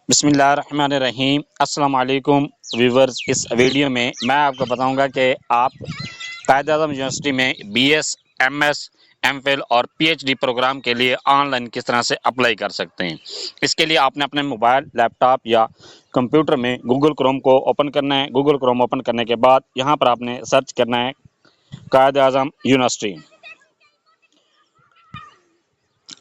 बिस्मिल्लाहिर्रहमानिर्रहीम। अस्सलाम वालेकुम व्यूवर्स। इस वीडियो में मैं आपको बताऊंगा कि आप कायद-ए-आज़म यूनिवर्सिटी में बीएस, एमएस, एमफिल और पीएचडी प्रोग्राम के लिए ऑनलाइन किस तरह से अप्लाई कर सकते हैं। इसके लिए आपने अपने मोबाइल, लैपटॉप या कंप्यूटर में गूगल क्रोम को ओपन करना है। गूगल क्रोम ओपन करने के बाद यहाँ पर आपने सर्च करना है कायद-ए-आज़म यूनिवर्सिटी।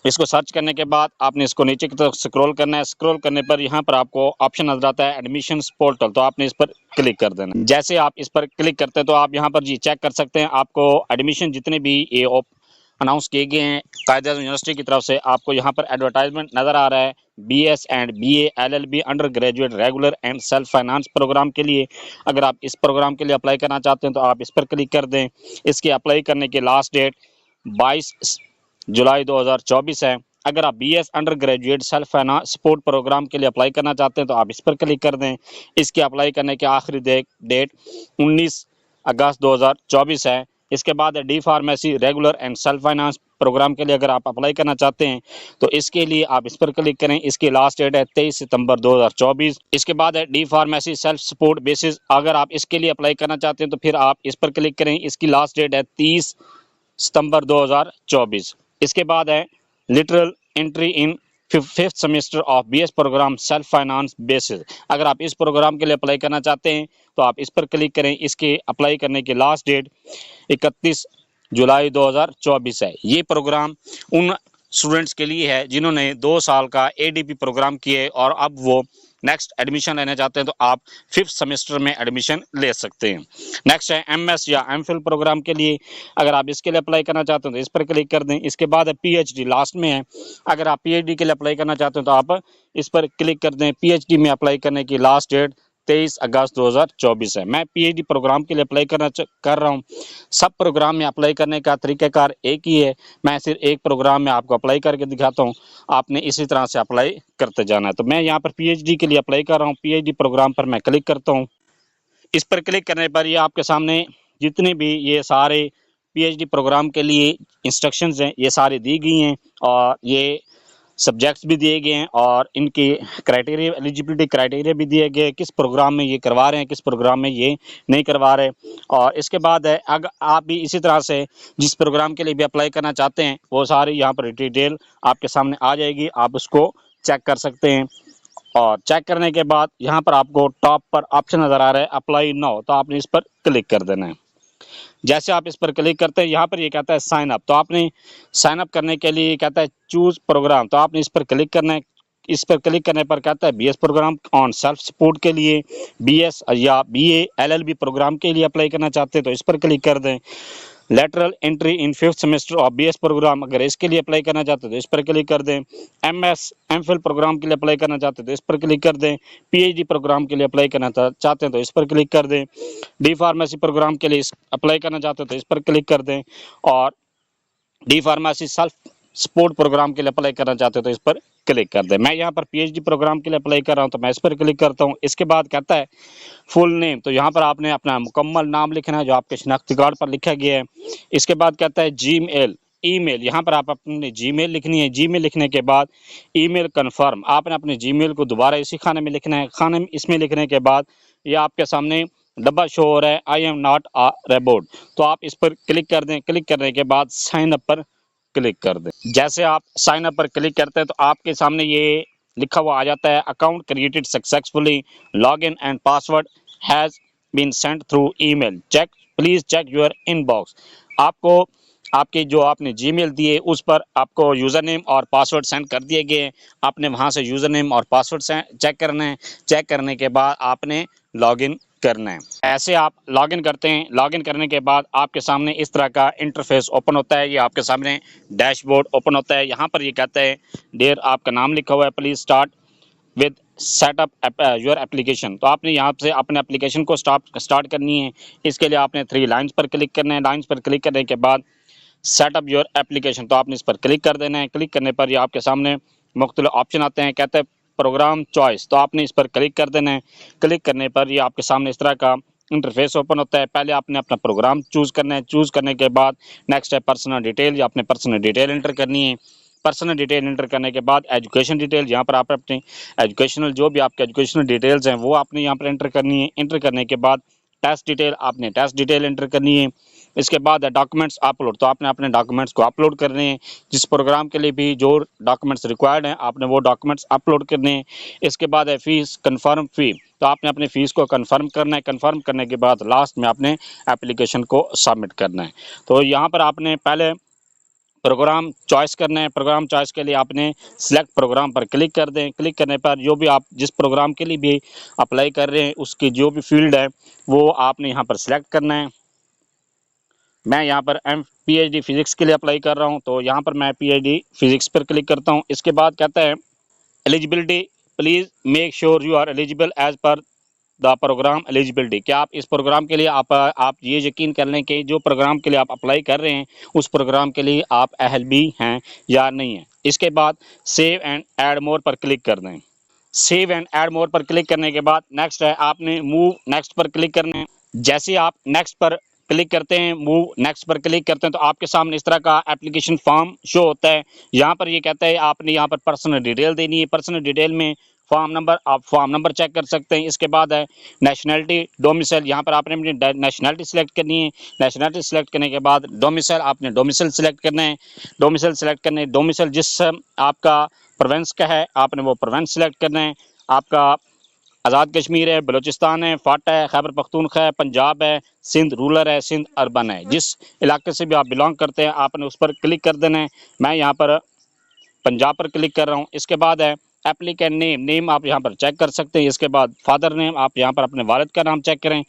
इसको सर्च करने के बाद आपने इसको नीचे की तरफ स्क्रॉल करना है। स्क्रॉल करने पर यहाँ पर आपको ऑप्शन नजर आता है एडमिशंस पोर्टल, तो आपने इस पर क्लिक कर देना है। जैसे आप इस पर क्लिक करते हैं तो आप यहाँ पर जी चेक कर सकते हैं, आपको एडमिशन जितने भी ये अनाउंस किए गए हैं कायद-ए-आज़म यूनिवर्सिटी की तरफ से, आपको यहाँ पर एडवर्टाइजमेंट नजर आ रहा है। BS and BA, LLB, undergraduate, regular and self finance programme के लिए अगर आप इस प्रोग्राम के लिए अप्लाई करना चाहते हैं तो आप इस पर क्लिक कर दें। इसके अप्लाई करने की लास्ट डेट 22 जुलाई 2024 है। अगर आप BS undergraduate self finance support programme के लिए अप्लाई करना चाहते हैं तो आप इस पर क्लिक कर दें। इसके अप्लाई करने की आखिरी डेट 19 अगस्त 2024 है। इसके बाद D pharmacy regular and self finance programme के लिए अगर आप अप्लाई करना चाहते हैं तो इसके लिए आप इस पर क्लिक करें। इसकी लास्ट डेट है 23 सितंबर 2024। इसके बाद है D pharmacy self support basis, अगर आप इसके लिए अप्लाई करना चाहते हैं तो फिर आप इस पर क्लिक करें। इसकी लास्ट डेट है 30 सितंबर 2024। इसके बाद है lateral entry in fifth semester of BS programme self finance basis, अगर आप इस प्रोग्राम के लिए अप्लाई करना चाहते हैं तो आप इस पर क्लिक करें। इसके अप्लाई करने की लास्ट डेट 31 जुलाई 2024 है। ये प्रोग्राम उन स्टूडेंट्स के लिए है जिन्होंने 2 साल का एडीपी प्रोग्राम किए और अब वो नेक्स्ट एडमिशन लेना चाहते हैं तो आप फिफ्थ सेमेस्टर में एडमिशन ले सकते हैं। नेक्स्ट है एमएस या एमफिल प्रोग्राम के लिए, अगर आप इसके लिए अप्लाई करना चाहते हैं तो इस पर क्लिक कर दें। इसके बाद है पीएचडी, लास्ट में है। अगर आप पीएचडी के लिए अप्लाई करना चाहते हैं तो आप इस पर क्लिक कर दें। पीएचडी में अप्लाई करने की लास्ट डेट 23 अगस्त 2024 है। मैं पीएचडी प्रोग्राम के लिए अप्लाई कर रहा हूँ। सब प्रोग्राम में अप्लाई करने का तरीक़ाकार एक ही है, मैं सिर्फ एक प्रोग्राम में आपको अप्लाई करके दिखाता हूँ, आपने इसी तरह से अप्लाई करते जाना है। तो मैं यहाँ पर पीएचडी के लिए अप्लाई कर रहा हूँ। पीएचडी प्रोग्राम पर मैं क्लिक करता हूँ। इस पर क्लिक करने पर ये आपके सामने जितने भी ये सारे पीएचडी प्रोग्राम के लिए इंस्ट्रक्शंस हैं ये सारी दी गई हैं और ये सब्जेक्ट्स भी दिए गए हैं और इनके क्राइटेरिया, एलिजिबिलिटी क्राइटेरिया भी दिए गए, किस प्रोग्राम में ये करवा रहे हैं, किस प्रोग्राम में ये नहीं करवा रहे। और इसके बाद है अगर आप भी इसी तरह से जिस प्रोग्राम के लिए भी अप्लाई करना चाहते हैं वो सारी यहाँ पर डिटेल आपके सामने आ जाएगी, आप उसको चेक कर सकते हैं। और चेक करने के बाद यहाँ पर आपको टॉप पर ऑप्शन नज़र आ रहा है अप्लाई नाउ, तो आपने इस पर क्लिक कर देना है। जैसे आप इस पर क्लिक करते हैं यहाँ पर ये कहता है साइन अप, तो आपने साइन अप करने के लिए कहता है चूज प्रोग्राम, तो आपने इस पर क्लिक करना है। इस पर क्लिक करने पर कहता है BS programme on self support के लिए, बीएस या बीए एलएलबी प्रोग्राम के लिए अप्लाई करना चाहते हैं तो इस पर क्लिक कर दें। Lateral entry in fifth semester of BS programme, अगर इसके लिए अप्लाई करना चाहते हैं तो इस पर क्लिक कर दें। एमएस एमफिल प्रोग्राम के लिए अप्लाई करना चाहते हैं तो इस पर क्लिक कर दें। पीएचडी प्रोग्राम के लिए अप्लाई करना चाहते हैं तो इस पर क्लिक कर दें। डी फार्मेसी प्रोग्राम के लिए अप्लाई करना चाहते हैं तो इस पर क्लिक कर दें। और D pharmacy self support programme के लिए अप्लाई करना चाहते हो तो इस पर क्लिक कर दें। मैं यहाँ पर पीएचडी प्रोग्राम के लिए अप्लाई कर रहा हूँ तो मैं इस पर क्लिक करता हूँ। इसके बाद कहता है फुल नेम, तो यहाँ पर आपने अपना मुकम्मल नाम लिखना है जो आपके शनाख्ती कार्ड पर लिखा गया है। इसके बाद कहता है जीमेल, ईमेल, यहाँ पर आप अपने जीमेल लिखनी है। जीमेल लिखने के बाद ईमेल कन्फर्म, आपने अपने जीमेल को दोबारा इसी खाने में लिखना है। खाने में इसमें लिखने के बाद ये आपके सामने डब्बा शो हो रहा है I am not a robot, तो आप इस पर क्लिक कर दें। क्लिक करने के बाद साइन अप पर क्लिक कर दें। जैसे आप साइन अप पर क्लिक करते हैं तो आपके सामने ये लिखा हुआ आ जाता है account created successfully, login and password has been sent through email, check please check your inbox. आपको आपके जो आपने जीमेल दिए उस पर आपको यूज़र नेम और पासवर्ड सेंड कर दिए गए हैं। आपने वहां से यूज़र नेम और पासवर्ड चेक करना है। चेक करने के बाद आपने लॉगिन करना है। ऐसे आप लॉगिन करते हैं। लॉगिन करने के बाद आपके सामने इस तरह का इंटरफेस ओपन होता है। ये आपके सामने डैशबोर्ड ओपन होता है। यहाँ पर ये कहता है डियर, आपका नाम लिखा हुआ है, please start with setup your application, तो आपने यहाँ से अपने एप्लीकेशन को स्टार्ट करनी है। इसके लिए आपने 3 लाइन्स पर क्लिक करना है। लाइन्स पर क्लिक करने के बाद सेटअप योर एप्लीकेशन, तो आपने इस पर क्लिक कर देना है। क्लिक करने पर ये आपके सामने मुख्तलिफ ऑप्शन आते हैं। कहते हैं प्रोग्राम चॉइस, तो आपने इस पर क्लिक कर देना है। क्लिक करने पर ये आपके सामने इस तरह का इंटरफेस ओपन होता है। पहले आपने अपना प्रोग्राम चूज़ करना है। चूज़ करने के बाद नेक्स्ट है पर्सनल डिटेल, या अपने पर्सनल डिटेल एंटर करनी है। पर्सनल डिटेल एंटर करने के बाद एजुकेशन डिटेल, यहाँ पर आप अपनी एजुकेशनल जो भी आपके एजुकेशनल डिटेल्स हैं वो आपने यहाँ पर एंटर करनी है। एंटर करने के बाद टेस्ट डिटेल, आपने टेस्ट डिटेल एंटर करनी है। इसके बाद है डॉक्यूमेंट्स अपलोड, तो आपने अपने डॉक्यूमेंट्स को अपलोड करने हैं। जिस प्रोग्राम के लिए भी जो डॉक्यूमेंट्स रिक्वायर्ड हैं आपने वो डॉक्यूमेंट्स अपलोड करने हैं। इसके बाद है फ़ीस, कन्फर्म फ़ी, तो आपने अपनी फ़ीस को कन्फर्म करना है। कन्फर्म करने के बाद लास्ट में आपने एप्लीकेशन को सबमिट करना है। तो यहाँ पर आपने पहले प्रोग्राम चॉइस करना है। प्रोग्राम चॉइस के लिए आपने सिलेक्ट प्रोग्राम पर क्लिक कर दें। क्लिक करने पर जो भी आप जिस प्रोग्राम के लिए भी अप्लाई कर रहे हैं उसकी जो भी फील्ड है वो आपने यहाँ पर सिलेक्ट करना है। मैं यहाँ पर PhD फिजिक्स के लिए अप्लाई कर रहा हूँ, तो यहाँ पर मैं PhD फिजिक्स पर क्लिक करता हूँ। इसके बाद कहता है eligibility, please make sure you are eligible as per the programme eligibility, क्या आप इस प्रोग्राम के लिए आप ये यकीन कर लें कि जो प्रोग्राम के लिए आप अप्लाई कर रहे हैं उस प्रोग्राम के लिए आप अहल भी हैं या नहीं हैं। इसके बाद सेव एंड ऐड मोर पर क्लिक कर दें। सेव एंड ऐड मोर पर क्लिक करने के बाद नेक्स्ट है, आपने मूव नेक्स्ट पर क्लिक करना है। जैसे आप नेक्स्ट पर क्लिक करते हैं, मूव नेक्स्ट पर क्लिक करते हैं, तो आपके सामने इस तरह का एप्लीकेशन फॉर्म शो होता है। यहाँ पर ये कहता है आपने यहाँ पर पर्सनल डिटेल देनी है। पर्सनल डिटेल में फॉर्म नंबर, आप फॉर्म नंबर चेक कर सकते हैं। इसके बाद है नेशनैलिटी, डोमिसाइल, यहाँ पर आपने अपनी नेशनैलिटी सिलेक्ट करनी है। नेशनैलिटी सिलेक्ट करने के बाद डोमिसाइल, आपने डोमिसाइल सिलेक्ट करना है। डोमिसाइल सिलेक्ट करने, डोमिसाइल जिस आपका प्रोविंस का है आपने वो प्रोविंस सिलेक्ट करना है। आपका आज़ाद कश्मीर है, बलूचिस्तान है, फाटा है, खैबर पख्तूनख्वा है, पंजाब है, सिंध रूरल है, सिंध अर्बन है। जिस इलाके से भी आप बिलोंग करते हैं आपने उस पर क्लिक कर देना है। मैं यहाँ पर पंजाब पर क्लिक कर रहा हूँ। इसके बाद है एप्लीकेंट नेम, नेम आप यहाँ पर चेक कर सकते हैं। इसके बाद फादर नेम, आप यहाँ पर अपने वालिद का नाम चेक करें।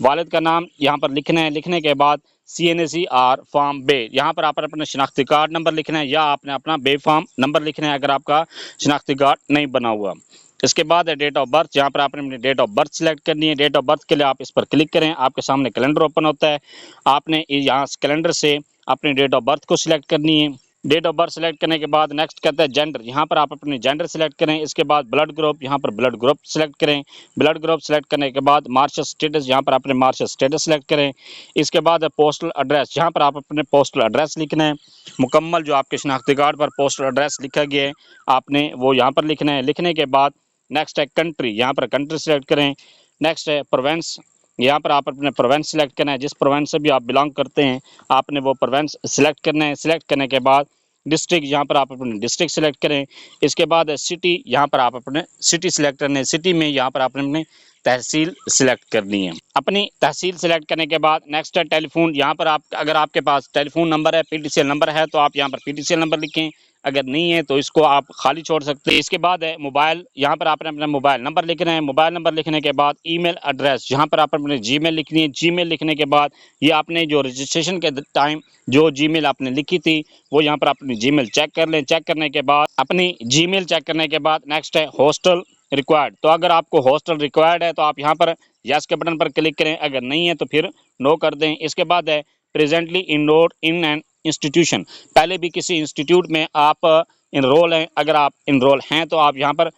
वालिद का नाम यहाँ पर लिखना है। लिखने के बाद CNACR फॉर्म बे, यहाँ पर आप अपना शनाख्ती कार्ड नंबर लिखना है या आपने अपना बे फॉर्म नंबर लिखना है अगर आपका शनाख्ती कार्ड नहीं बना हुआ। इसके बाद है डेट ऑफ बर्थ, यहाँ पर आपने अपनी डेट ऑफ बर्थ सिलेक्ट करनी है। डेट ऑफ बर्थ के लिए आप इस पर क्लिक करें, आपके सामने कैलेंडर ओपन होता है। आपने यहाँ कैलेंडर से अपनी डेट ऑफ बर्थ को सिलेक्ट करनी है। डेट ऑफ बर्थ सेलेक्ट करने के बाद नेक्स्ट कहता है जेंडर, यहाँ पर आप अपने जेंडर सेलेक्ट करें। इसके बाद ब्लड ग्रुप, यहाँ पर ब्लड ग्रुप सेलेक्ट करें। ब्लड ग्रुप सेलेक्ट करने के बाद मार्शल स्टेटस, यहाँ पर अपने मार्शल स्टेटस सेलेक्ट करें। इसके बाद है पोस्टल एड्रेस, यहाँ पर आप अपने पोस्टल एड्रेस लिखना है। मुकम्मल जो आपके शनाख्ती कार्ड पर पोस्टल एड्रेस लिखा गया है आपने वो यहाँ पर लिखना है। लिखने के बाद नेक्स्ट है कंट्री, यहाँ पर कंट्री सेलेक्ट करें। नेक्स्ट है प्रोविंस, यहाँ पर आप अपने प्रोविंस सेलेक्ट करना है। जिस प्रोविंस से भी आप बिलोंग करते हैं आपने वो प्रोविंस सेलेक्ट करना है। सेलेक्ट करने के बाद डिस्ट्रिक्ट, यहाँ पर आप अपने डिस्ट्रिक्ट सेलेक्ट करें। इसके बाद है सिटी, यहाँ पर आप अपने सिटी सेलेक्ट करना है। सिटी में यहाँ पर आपने अपने तहसील सेलेक्ट करनी है। अपनी तहसील सेलेक्ट करने के बाद नेक्स्ट है टेलीफोन, यहाँ पर आप अगर आपके पास टेलीफोन नंबर है, PTCL नंबर है तो आप यहाँ पर PTCL नंबर लिखें। अगर नहीं है तो इसको आप खाली छोड़ सकते हैं। इसके बाद है मोबाइल, यहाँ पर आपने अपना मोबाइल नंबर लिखना है। मोबाइल नंबर लिखने के बाद ईमेल एड्रेस, यहाँ पर आप अपने जीमेल लिखनी है। जीमेल लिखने के बाद ये आपने जो रजिस्ट्रेशन के टाइम जो जीमेल आपने लिखी थी वो यहाँ पर अपनी जीमेल चेक कर लें। चेक करने के बाद अपनी जीमेल चेक करने के बाद नेक्स्ट है हॉस्टल रिक्वायर्ड, तो अगर आपको हॉस्टल रिक्वायर्ड है तो आप यहाँ पर यस के बटन पर क्लिक करें। अगर नहीं है तो फिर नो कर दें। इसके बाद है presently enrolled in an institution, पहले भी किसी इंस्टीट्यूट में आप इनरोल हैं। अगर आप इनरोल हैं तो आप यहाँ पर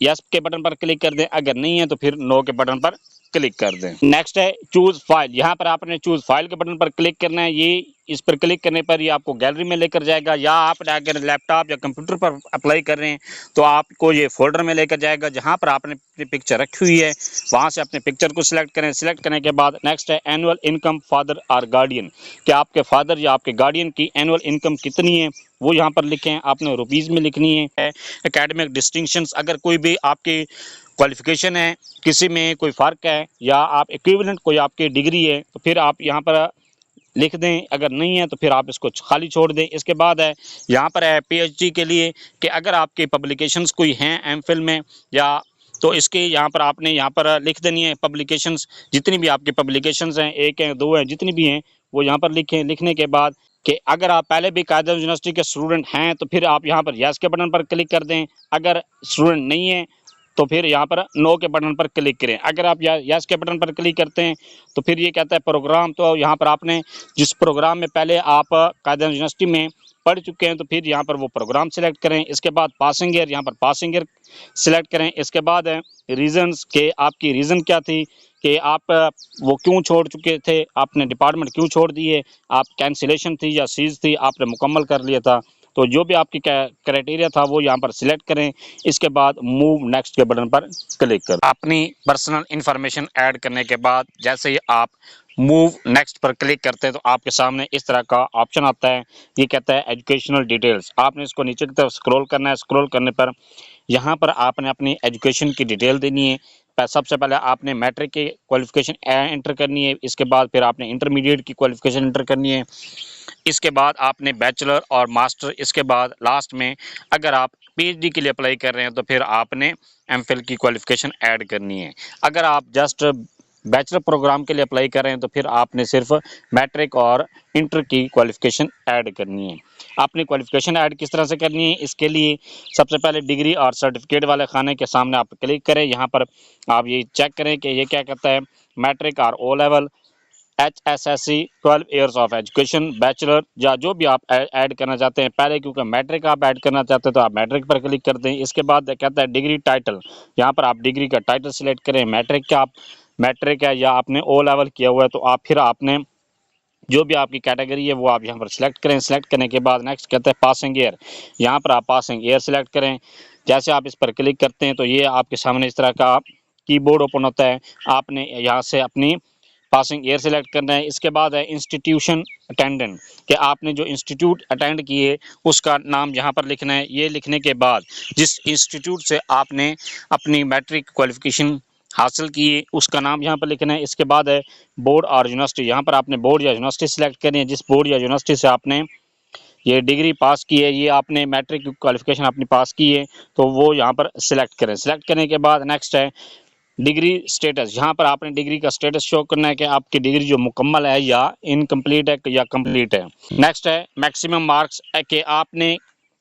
यस के बटन पर क्लिक कर दें। अगर नहीं है तो फिर नो के बटन पर क्लिक कर दें। नेक्स्ट है चूज फाइल, यहाँ पर आपने चूज फाइल के बटन पर क्लिक करना है। ये इस पर क्लिक करने पर ये आपको गैलरी में लेकर जाएगा, या आप अगर लैपटॉप या कंप्यूटर पर अप्लाई कर रहे हैं तो आपको ये फोल्डर में लेकर जाएगा जहाँ पर आपने अपनी पिक्चर रखी हुई है। वहाँ से अपने पिक्चर को सिलेक्ट करें। सिलेक्ट करने के बाद नेक्स्ट है एनुअल इनकम फादर और गार्डियन, कि आपके फादर या आपके गार्डियन की एनुअल इनकम कितनी है वो यहाँ पर लिखें। आपने रुपीज़ में लिखनी है। एकेडमिक डिस्टिंक्शंस, अगर कोई भी आपकी क्वालिफिकेशन है, किसी में कोई फ़र्क है या आप इक्विवेलेंट कोई आपकी डिग्री है तो फिर आप यहाँ पर लिख दें। अगर नहीं है तो फिर आप इसको खाली छोड़ दें। इसके बाद है यहाँ पर है PhD के लिए, कि अगर आपके पब्लिकेशंस कोई हैं MPhil में या तो इसके यहाँ पर आपने यहाँ पर लिख देनी है पब्लिकेशंस, जितनी भी आपकी पब्लिकेशंस हैं, 1 है 2 है, जितनी भी हैं वो यहाँ पर लिखें। लिखने के बाद कि अगर आप पहले भी कायदा यूनिवर्सिटी के स्टूडेंट हैं तो फिर आप यहाँ पर यस के बटन पर क्लिक कर दें। अगर स्टूडेंट नहीं है तो फिर यहाँ पर नो के बटन पर क्लिक करें। अगर आप यस के बटन पर क्लिक करते हैं तो फिर ये कहता है प्रोग्राम, तो यहाँ पर आपने जिस प्रोग्राम में पहले आप कायदा यूनिवर्सिटी में पढ़ चुके हैं तो फिर यहाँ पर वो प्रोग्राम सेलेक्ट करें। इसके बाद पासिंग ईयर, यहाँ पर पासिंग ईयर सेलेक्ट करें। इसके बाद है रीजंस, के आपकी रीज़न क्या थी कि आप वो क्यों छोड़ चुके थे, आपने डिपार्टमेंट क्यों छोड़ दिए, आप कैंसिलेशन थी या सीज थी, आपने मुकम्मल कर लिया था, तो जो भी आपकी क्राइटेरिया था वो यहाँ पर सिलेक्ट करें। इसके बाद मूव नेक्स्ट के बटन पर क्लिक करें। अपनी पर्सनल इंफॉर्मेशन ऐड करने के बाद जैसे ही आप मूव नेक्स्ट पर क्लिक करते हैं तो आपके सामने इस तरह का ऑप्शन आता है। ये कहता है एजुकेशनल डिटेल्स। आपने इसको नीचे की तरफ स्क्रॉल करना है। स्क्रॉल करने पर यहाँ पर आपने अपनी एजुकेशन की डिटेल देनी है। सबसे पहले आपने मैट्रिक की क्वालिफिकेशन एंटर करनी है। इसके बाद फिर आपने इंटरमीडिएट की क्वालिफिकेशन एंटर करनी है। इसके बाद आपने बैचलर और मास्टर। इसके बाद लास्ट में अगर आप पीएचडी के लिए अप्लाई कर रहे हैं तो फिर आपने एमफिल की क्वालिफिकेशन ऐड करनी है। अगर आप जस्ट बैचलर प्रोग्राम के लिए अप्लाई कर रहे हैं तो फिर आपने सिर्फ मैट्रिक और इंटर की क्वालिफिकेशन ऐड करनी है। आपने क्वालिफिकेशन ऐड किस तरह से करनी है, इसके लिए सबसे पहले डिग्री और सर्टिफिकेट वाले खाने के सामने आप क्लिक करें। यहाँ पर आप ये चेक करें कि ये क्या कहता है, मैट्रिक और O level, HSSC 12 years of education, bachelor या जो भी आप ऐड करना चाहते हैं। पहले क्योंकि मैट्रिक आप ऐड करना चाहते हैं तो आप मैट्रिक पर क्लिक कर दें। इसके बाद कहता है डिग्री टाइटल, यहाँ पर आप डिग्री का टाइटल सिलेक्ट करें। मैट्रिक का आप मैट्रिक है या आपने ओ लेवल किया हुआ है तो आप फिर आपने जो भी आपकी कैटेगरी है वो आप यहाँ पर सिलेक्ट करें। सिलेक्ट करने के बाद नेक्स्ट कहते हैं पासिंग ईयर, यहाँ पर आप पासिंग ईयर सिलेक्ट करें। जैसे आप इस पर क्लिक करते हैं तो ये आपके सामने इस तरह का कीबोर्ड ओपन होता है। आपने यहाँ से अपनी पासिंग ईयर सिलेक्ट करना है। इसके बाद है इंस्टीट्यूशन अटेंडेंट, कि आपने जो इंस्टीट्यूट अटेंड किए उसका नाम यहाँ पर लिखना है। ये लिखने के बाद जिस इंस्टीट्यूट से आपने अपनी मैट्रिक क्वालिफिकेशन हासिल किए उसका नाम यहाँ पर लिखना है। इसके बाद है बोर्ड और यूनिवर्सिटी, यहाँ पर आपने बोर्ड या यूनिवर्सिटी सिलेक्ट करनी है। जिस बोर्ड या यूनिवर्सिटी से आपने ये डिग्री पास की है, ये आपने मैट्रिक क्वालिफिकेशन अपनी पास की है तो वो यहाँ पर सिलेक्ट करें। सिलेक्ट करने के बाद नेक्स्ट है डिग्री स्टेटस, यहाँ पर आपने डिग्री का स्टेटस शो करना है कि आपकी डिग्री जो मुकम्मल है या इनकम्प्लीट है या कंप्लीट है। नेक्स्ट है मैक्सिमम मार्क्स, कि आपने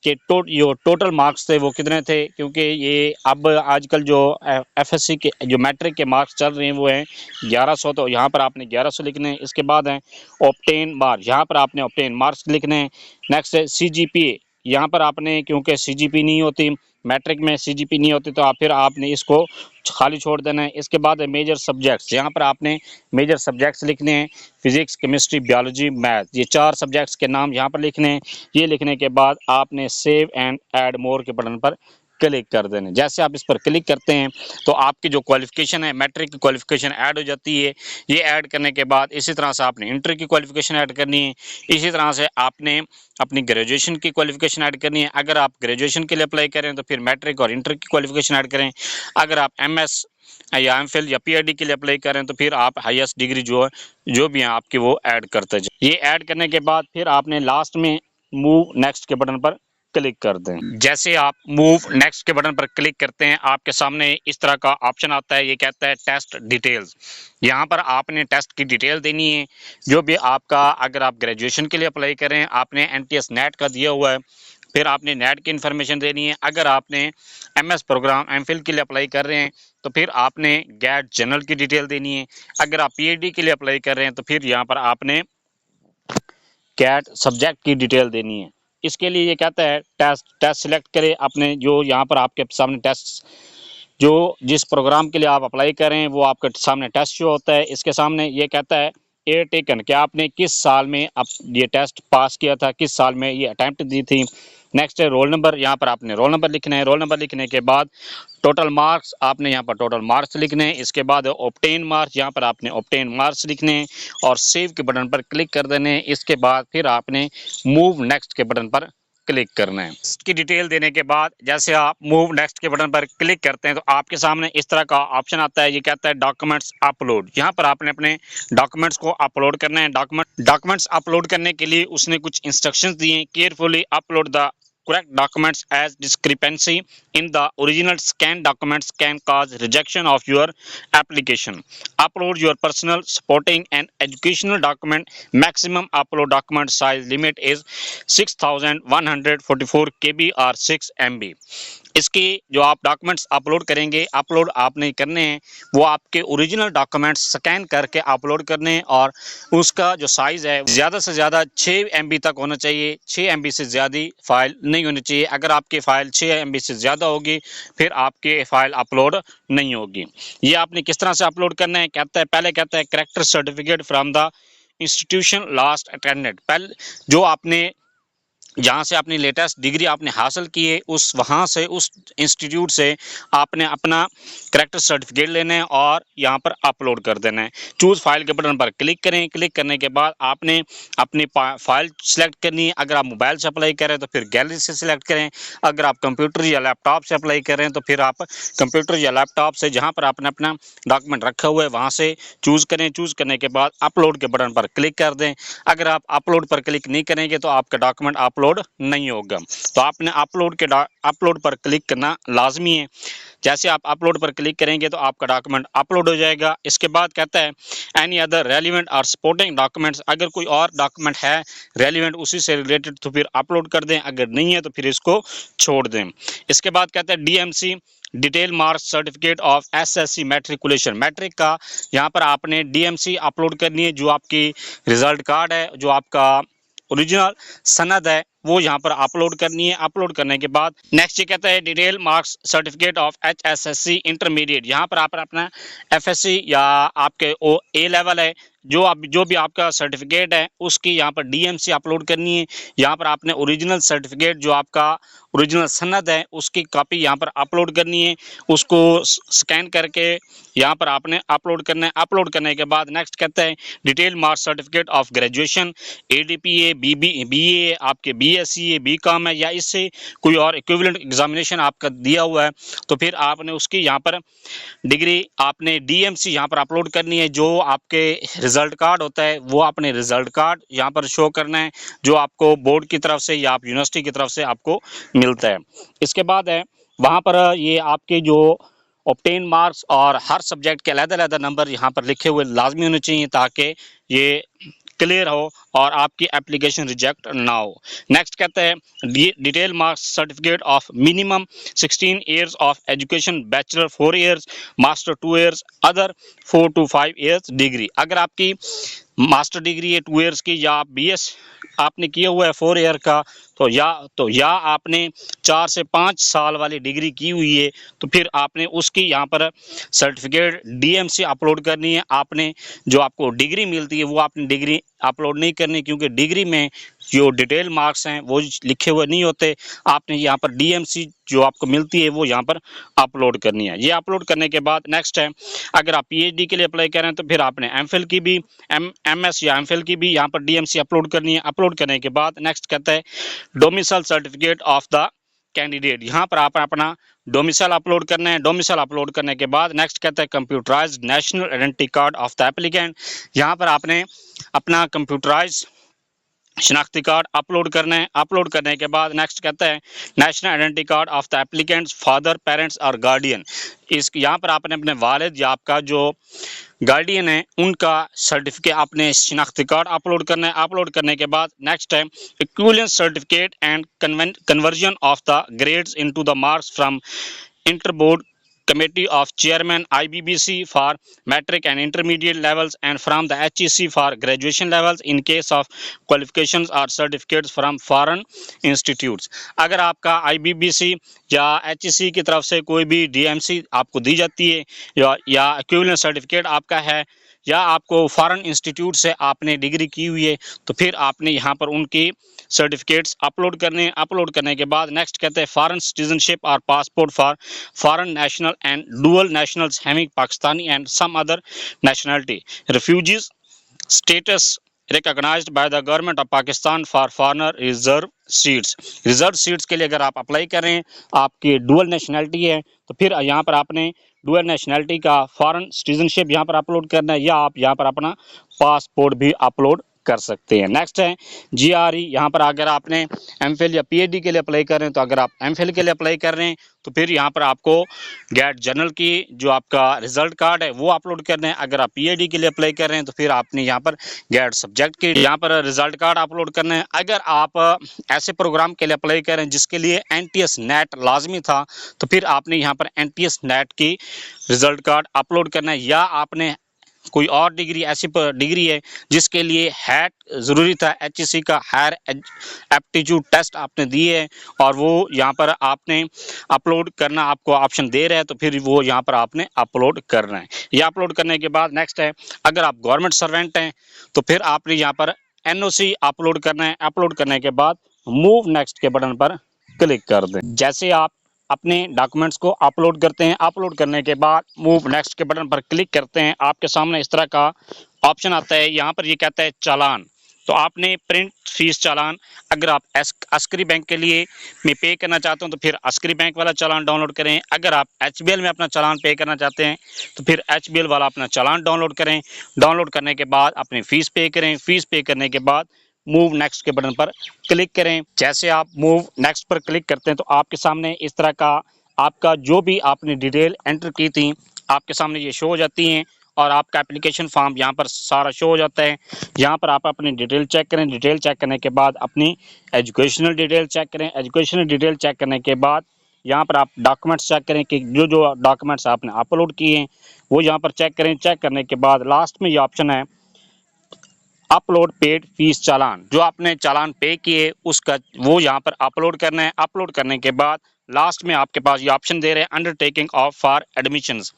के जो टोटल मार्क्स थे वो कितने थे, क्योंकि ये अब आजकल जो एफएससी के जो मैट्रिक के मार्क्स चल रहे हैं वो हैं 1100, तो यहाँ पर आपने 1100 लिखने हैं। इसके बाद है ऑब्टेन मार्क्स, यहाँ पर आपने ऑब्टेन मार्क्स लिखने हैं। नेक्स्ट है सीजीपीए, यहाँ पर आपने क्योंकि सीजीपी नहीं होती मैट्रिक में, सीजीपी नहीं होती तो फिर आपने इसको खाली छोड़ देना है। इसके बाद है मेजर सब्जेक्ट्स, यहाँ पर आपने मेजर सब्जेक्ट्स लिखने हैं। फिजिक्स, केमिस्ट्री, बायोलॉजी, मैथ, ये 4 सब्जेक्ट्स के नाम यहाँ पर लिखने हैं। ये लिखने के बाद आपने सेव एंड ऐड मोर के बटन पर क्लिक कर देना। जैसे आप इस पर क्लिक करते हैं तो आपकी जो क्वालिफिकेशन है मैट्रिक की क्वालिफिकेशन ऐड हो जाती है। ये ऐड करने के बाद इसी तरह से आपने इंटर की क्वालिफिकेशन ऐड करनी है। इसी तरह से आपने अपनी ग्रेजुएशन की क्वालिफिकेशन ऐड करनी है। अगर आप ग्रेजुएशन के लिए अप्लाई करें तो फिर मैट्रिक और इंटर की क्वालिफिकेशन ऐड करें। अगर आप एमएस या एमफिल या पीएचडी के लिए अप्लाई करें तो फिर आप हाईएस्ट डिग्री जो भी है आपकी वो ऐड करते जाए। ये ऐड करने के बाद फिर आपने लास्ट में मूव नेक्स्ट के बटन पर क्लिक कर दें। जैसे आप मूव नेक्स्ट के बटन पर क्लिक करते हैं आपके सामने इस तरह का ऑप्शन आता है। ये कहता है टेस्ट डिटेल्स, यहाँ पर आपने टेस्ट की डिटेल देनी है। जो भी आपका, अगर आप ग्रेजुएशन के लिए अप्लाई करें आपने एनटीएस नेट का दिया हुआ है, फिर आपने नेट की इन्फॉर्मेशन देनी है। अगर आपने एमएस प्रोग्राम एमफिल के लिए अप्लाई कर रहे हैं तो फिर आपने गैट जनरल की डिटेल देनी है। अगर आप पीएचडी के लिए अप्लाई कर रहे हैं तो फिर यहाँ पर आपने कैट सब्जेक्ट की डिटेल देनी है। इसके लिए ये कहता है टेस्ट सिलेक्ट करें। आपने जो यहाँ पर आपके सामने टेस्ट जो जिस प्रोग्राम के लिए आप अप्लाई करें वो आपके सामने टेस्ट शो होता है। इसके सामने ये कहता है ईयर टेकन, कि आपने किस साल में आप ये टेस्ट पास किया था, किस साल में ये अटैम्प्ट दी थी। नेक्स्ट है रोल नंबर, यहाँ पर आपने रोल नंबर लिखना है। रोल नंबर लिखने के बाद टोटल मार्क्स, आपने यहाँ पर टोटल मार्क्स लिखने हैं। इसके बाद ऑब्टेन मार्क्स, यहाँ पर आपने ऑब्टेन मार्क्स लिखने हैं और सेव के बटन पर क्लिक कर देने हैं। इसके बाद फिर आपने मूव नेक्स्ट के बटन पर क्लिक करना है। इसकी डिटेल देने के बाद जैसे आप मूव नेक्स्ट के बटन पर क्लिक करते हैं तो आपके सामने इस तरह का ऑप्शन आता है। ये कहता है डॉक्यूमेंट्स अपलोड, यहाँ पर आपने अपने डॉक्यूमेंट्स को अपलोड करना है। डॉक्यूमेंट्स अपलोड करने के लिए उसने कुछ इंस्ट्रक्शंस दिए हैं। Carefully upload the correct documents as discrepancy in the original scanned documents can cause rejection of your application. Upload your personal supporting and educational document. Maximum upload document size limit is 6144 KB or 6 MB. इसकी जो आप documents upload करेंगे, upload आपने करने हैं वो आपके original documents scan करके अपलोड करने हैं और उसका जो साइज़ है ज़्यादा से ज़्यादा 6 MB तक होना चाहिए। 6 MB से ज़्यादा फाइल नहीं होनी चाहिए। अगर आपकी फ़ाइल 6 MB से ज़्यादा होगी फिर आपकी फ़ाइल अपलोड नहीं होगी। ये आपने किस तरह से अपलोड करना है, कहता है पहले कहता है character certificate from the institution last attended. पहले जो आपने जहाँ से अपनी लेटेस्ट डिग्री आपने हासिल की है, उस वहाँ से उस इंस्टीट्यूट से आपने अपना करेक्टर सर्टिफिकेट लेना है और यहाँ पर अपलोड कर देना है। चूज़ फाइल के बटन पर क्लिक करें। क्लिक करने के बाद आपने अपनी फाइल सेलेक्ट करनी है। अगर आप मोबाइल से अप्लाई करें तो फिर गैलरी से सिलेक्ट करें। अगर आप कंप्यूटर या लैपटॉप से अप्लाई करें तो फिर आप कंप्यूटर या लैपटॉप से जहाँ पर आपने अपना डॉक्यूमेंट रखा हुआ है वहाँ से चूज़ करें। चूज़ करने के बाद अपलोड के बटन पर क्लिक कर दें। अगर आप अपलोड पर क्लिक नहीं करेंगे तो आपका डॉक्यूमेंट अपलोड नहीं होगा। तो आपने अपलोड पर क्लिक करना लाजमी है। जैसे आप अपलोड पर क्लिक करेंगे तो आपका डॉक्यूमेंट अपलोड हो जाएगा। इसके बाद कहता है एनी अदर रेलिवेंट और सपोर्टिंग डॉक्यूमेंट्स, अगर कोई और डॉक्यूमेंट है रेलिवेंट उसी से रिलेटेड तो फिर अपलोड कर दें, अगर नहीं है तो फिर इसको छोड़ दें। इसके बाद कहता है DMC detail marks certificate of SSC matriculation, matric का यहाँ पर आपने डीएमसी अपलोड करनी है। जो आपकी रिजल्ट कार्ड है, जो आपका ओरिजिनल सनद है, वो यहाँ पर अपलोड करनी है। अपलोड करने के बाद नेक्स्ट ये कहता है detail marks certificate of HSSC intermediate, यहाँ पर आप अपना एफएससी या आपके ओ ए लेवल है जो भी आपका सर्टिफिकेट है उसकी यहाँ पर डीएमसी अपलोड करनी है। यहाँ पर आपने ओरिजिनल सर्टिफिकेट जो आपका ओरिजिनल सनद है उसकी कॉपी यहाँ पर अपलोड करनी है। उसको स्कैन करके यहाँ पर आपने अपलोड करना है। अपलोड करने के बाद नेक्स्ट कहता है detail marks certificate of graduation एडीपीए बीए आपके बीएससी है बीकॉम है या इससे कोई और इक्विवेलेंट एग्जामिनेशन आपका दिया हुआ है तो फिर आपने उसकी यहाँ पर डिग्री आपने डीएमसी यहाँ पर अपलोड करनी है। जो आपके रिजल्ट कार्ड होता है वो आपने रिजल्ट कार्ड यहाँ पर शो करना है जो आपको बोर्ड की तरफ से या आप यूनिवर्सिटी की तरफ से आपको मिलता है। इसके बाद है वहाँ पर ये आपके जो ऑब्टेन मार्क्स और हर सब्जेक्ट के अलग-अलग नंबर यहाँ पर लिखे हुए लाजमी होने चाहिए ताकि ये क्लियर हो और आपकी एप्लीकेशन रिजेक्ट ना हो। नेक्स्ट कहता है detail marks certificate of minimum 16 years of education, bachelor 4 years, master 2 years, other 4 to 5 years degree. अगर आपकी मास्टर डिग्री है 2 ईयर्स की या आप बीएस आपने किया हुआ है 4 ईयर का तो या आपने 4 से 5 साल वाली डिग्री की हुई है तो फिर आपने उसकी यहाँ पर सर्टिफिकेट डीएमसी अपलोड करनी है। आपने जो आपको डिग्री मिलती है वो आपने डिग्री अपलोड नहीं करनी क्योंकि डिग्री में जो डिटेल मार्क्स हैं वो लिखे हुए नहीं होते। आपने यहाँ पर डीएमसी जो आपको मिलती है वो यहाँ पर अपलोड करनी है। ये अपलोड करने के बाद नेक्स्ट है अगर आप पीएचडी के लिए अप्लाई करें तो फिर आपने एमफिल की भी एमएस या एमफिल की भी यहाँ पर डीएमसी अपलोड करनी है। अपलोड करने के बाद नेक्स्ट कहता है domicile certificate of the candidate, यहाँ पर आप अपना डोमिसाइल अपलोड करना है। डोमिसाइल अपलोड करने के बाद नेक्स्ट कहता है computerised national identity card of the applicant, यहाँ पर आपने अपना कंप्यूटराइज शनाख्ती कार्ड अपलोड करना है। अपलोड करने के बाद नेक्स्ट कहता है national identity card of the applicants father parents और गार्डियन, इस यहाँ पर आपने अपने वालिद या आपका जो गार्डियन है उनका सर्टिफिकेट आपने शनाख्ती कार्ड अपलोड करना है। अपलोड करने के बाद नेक्स्ट है equivalence certificate and conversion of the grades into the marks from inter board committee of chairman IBBC for metric and intermediate levels and from the HEC for graduation levels in case of qualifications or certificates from foreign institutes। अगर आपका IBBC या HEC की तरफ से कोई भी DMC आपको दी जाती है या इक्विवेलेंट सर्टिफिकेट आपका है या आपको फॉरेन इंस्टीट्यूट से आपने डिग्री की हुई है तो फिर आपने यहाँ पर उनकी सर्टिफिकेट्स अपलोड करने। अपलोड करने के बाद नेक्स्ट कहते हैं फॉरेन सिटीजनशिप और passport for foreign national and dual nationals having Pakistani and some other nationality, refugees status recognized by the government of Pakistan for foreigner reserve seats. Reserve seats के लिए अगर आप अप्लाई कर रहे हैं आपकी डुअल नेशनलिटी है तो फिर यहाँ पर आपने डुअल नेशनलिटी का फॉरेन सिटीजनशिप यहाँ पर अपलोड करना है या आप यहाँ पर अपना पासपोर्ट भी अपलोड कर सकते हैं। नेक्स्ट है जीआरई, यहाँ पर अगर आपने एमफिल या पीएचडी के लिए अप्लाई कर रहे हैं तो अगर आप एमफिल के लिए अप्लाई कर रहे हैं तो फिर यहाँ पर आपको गेट जनरल की जो आपका रिजल्ट कार्ड है वो अपलोड करना है। अगर आप पीएचडी के लिए अप्लाई कर रहे हैं तो फिर आपने यहाँ पर गेट सब्जेक्ट की यहाँ पर रिजल्ट कार्ड अपलोड करना है। अगर आप ऐसे प्रोग्राम के लिए अप्लाई कर रहे हैं जिसके लिए एनटीएस नेट लाजमी था तो फिर आपने यहाँ पर एनटीएस नेट की रिजल्ट कार्ड अपलोड करना है या आपने कोई और डिग्री ऐसी डिग्री है जिसके लिए हैट ज़रूरी था, एचईसी का हायर एप्टीट्यूड टेस्ट आपने दिए है और वो यहाँ पर आपने अपलोड करना आपको ऑप्शन दे रहा है तो फिर वो यहाँ पर आपने अपलोड करना है। ये अपलोड करने के बाद नेक्स्ट है अगर आप गवर्नमेंट सर्वेंट हैं तो फिर आपने यहाँ पर एनओसी अपलोड करना है। अपलोड करने के बाद मूव नेक्स्ट के बटन पर क्लिक कर दें। जैसे आप अपने डॉक्यूमेंट्स को अपलोड करते हैं, अपलोड करने के बाद मूव नेक्स्ट के बटन पर क्लिक करते हैं, आपके सामने इस तरह का ऑप्शन आता है। यहाँ पर ये कहता है चालान, तो आपने प्रिंट फीस चालान, अगर आप अस्करी बैंक के लिए में पे करना चाहते हो तो फिर अस्करी बैंक वाला चालान डाउनलोड करें। अगर आप HBL में अपना चालान पे करना चाहते हैं तो फिर HBL वाला अपना चालान डाउनलोड करें। डाउनलोड करने के बाद अपनी फ़ीस पे करें। फ़ीस पे करने के बाद मूव नेक्स्ट के बटन पर क्लिक करें। जैसे आप मूव नेक्स्ट पर क्लिक करते हैं तो आपके सामने इस तरह का आपका जो भी आपने डिटेल एंटर की थी आपके सामने ये शो हो जाती हैं और आपका एप्लीकेशन फॉर्म यहाँ पर सारा शो हो जाता है। यहाँ पर आप अपनी डिटेल चेक करें। डिटेल चेक करने के बाद अपनी एजुकेशनल डिटेल चेक करें। एजुकेशनल डिटेल चेक करने के बाद यहाँ पर आप डॉक्यूमेंट्स चेक करें कि जो जो डॉक्यूमेंट्स आपने अपलोड किए हैं वो यहाँ पर चेक करें। चेक करने के बाद लास्ट में ये ऑप्शन है अपलोड पेड फीस चालान, जो आपने चालान पे किए उसका वो यहाँ पर अपलोड करना है। अपलोड करने के बाद लास्ट में आपके पास ये ऑप्शन दे रहे हैं अंडरटेकिंग ऑफ फॉर एडमिशंस,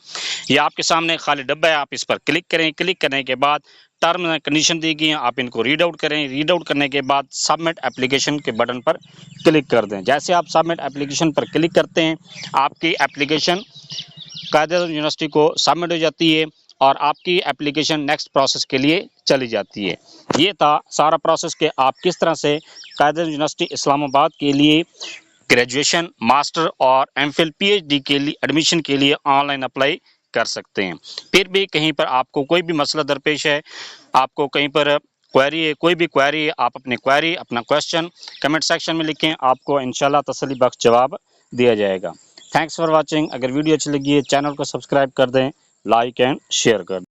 ये आपके सामने खाली डब्बा है, आप इस पर क्लिक करें। क्लिक करने के बाद टर्म एंड कंडीशन दी गई हैं, आप इनको रीड आउट करें। रीड आउट करने के बाद सबमिट एप्लीकेशन के बटन पर क्लिक कर दें। जैसे आप सबमिट एप्लीकेशन पर क्लिक करते हैं आपकी एप्लीकेशन कायदे-ए-आज़म यूनिवर्सिटी को सबमिट हो जाती है और आपकी एप्लीकेशन नेक्स्ट प्रोसेस के लिए चली जाती है। ये था सारा प्रोसेस कि आप किस तरह से कायदे-ए-आज़म यूनिवर्सिटी इस्लामाबाद के लिए ग्रेजुएशन, मास्टर और एमफिल PhD के लिए एडमिशन के लिए ऑनलाइन अप्लाई कर सकते हैं। फिर भी कहीं पर आपको कोई भी मसला दरपेश है, आपको कहीं पर क्वेरी है, कोई भी क्वेरी है, आप अपनी क्वेरी, अपना क्वेश्चन कमेंट सेक्शन में लिखें, आपको इंशाल्लाह तसल्ली बख्श जवाब दिया जाएगा। Thanks for watching. अगर वीडियो अच्छी लगी है चैनल को सब्सक्राइब कर दें, लाइक एंड शेयर कर दें।